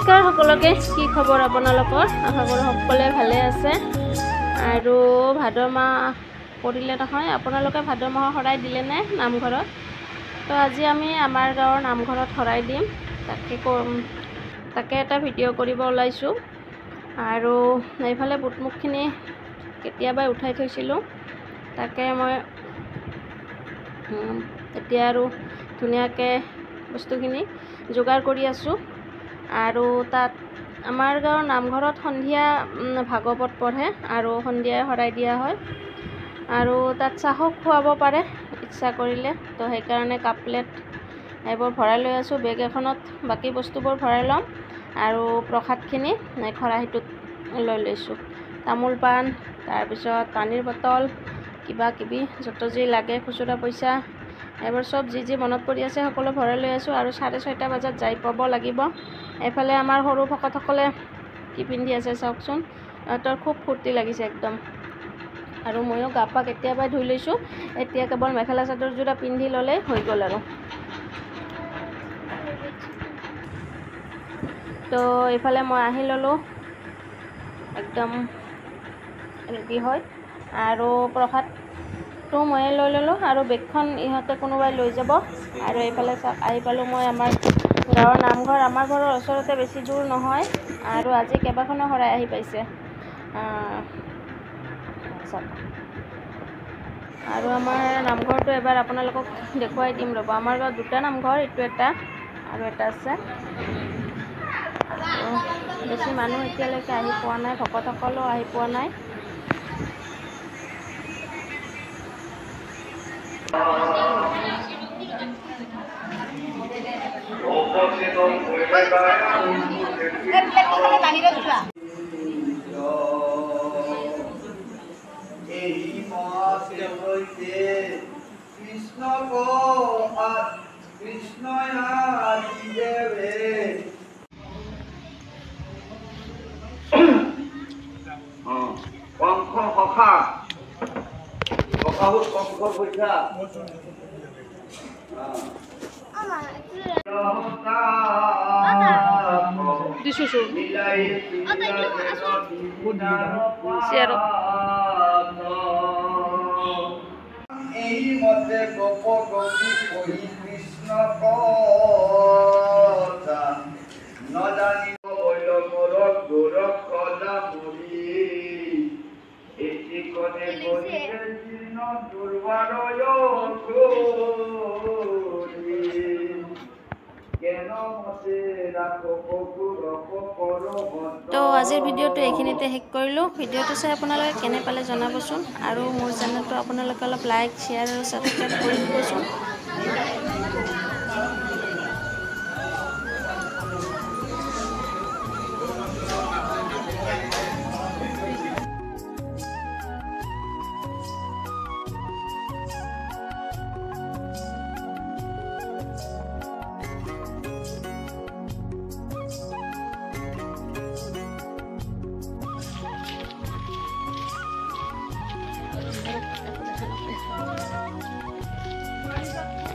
নমস্কাৰ সকলোকে কি খবৰ আপোনালোকৰ আশা কৰো সকলোৱে ভালে আছে আৰু ভাদ মাহ পৰিলে নহয় আপোনালোকে ভাদ মাহ শৰাই দিলে নে নামঘৰত তো আজি আমি আমাৰ গাঁৱৰ নামঘৰত শৰাই দিম তাকে এটা ভিডিঅ' কৰিব ওলাইছো আৰু এইফালে বুটমুখখিনি কেতিয়াবা উঠাই থৈছিলোঁ তাকে মই এতিয়া আৰু ধুনীয়াকৈ বস্তুখিনি যোগাৰ কৰি আছো আৰু তাত আমাৰ গাঁৱৰ নামঘৰত সন্ধিয়া ভাগৱত পঢ়ে আৰু সন্ধিয়া শৰাই দিয়া হয় আৰু তাত চাহক খুৱাব পাৰে ইচ্ছা কৰিলে তো সেইকাৰণে কাপ প্লেট এইবোৰ ভৰাই লৈ আছো বেগ এখনত বাকি বস্তুবোৰ ভৰাই ল'ম আৰু প্ৰসাদখিনি খৰাহিটোত লৈ লৈছোঁ তামোল পাণ তাৰপিছত পানীৰ বটল কিবা কিবি যত যি লাগে খুচুৰা পইচা এবাৰ সব যি মনত পৰি আছে সকলো ভৰাই লৈ আছো আৰু 6:30 বজাত যাই পাব লাগিব এফালে আমাৰ সৰু ভকতসকলে কি পিন্ধি আছে চাওকচোন তাৰ খুব ফূৰ্তি লাগিছে একদম আৰু ময়ো গা পা কেতিয়াবাই ধুই লৈছোঁ এতিয়া কেৱল মেখেলা চাদৰ জোৰা পিন্ধি ল'লে হৈ গ'ল আৰু তো এইফালে মই আহি ল'লোঁ একদম ৰেডি হয় আৰু প্ৰসাদটো ময়ে লৈ ল'লোঁ আৰু বেগখন ইহঁতে কোনোবাই লৈ যাব আৰু এইফালে আহি পালোঁ মই আমাৰ গাঁৱৰ নামঘৰ আমাৰ ঘৰৰ ওচৰতে বেছি দূৰ নহয় আৰু আজি কেইবাখনো শৰাই আহি পাইছে আৰু আমাৰ নামঘৰটো এবাৰ আপোনালোকক দেখুৱাই দিম ৰ'ব আমাৰ গাঁৱত দুটা নামঘৰ এইটো এটা আৰু এটা আছে বেছি মানুহ এতিয়ালৈকে আহি পোৱা নাই ভকতসকলেও আহি পোৱা নাই এই মতে গোপ গোপী কই কৃষ্ণ কথা নজানিব বৈল মোরক গোরখ কলা মুড়ি এটি কোনে বলিতে জীর্ণ দুর্বারয় করি কেন মতে রাখো কুকুর করো তো আজিৰ ভিডিঅ'টো এইখিনিতে শেষ কৰিলোঁ ভিডিঅ'টো চাই আপোনালোকে কেনে পালে জনাবচোন আৰু মোৰ চেনেলটো আপোনালোকে অলপ লাইক শ্বেয়াৰ আৰু ছাবস্ক্ৰাইব কৰি দিবচোন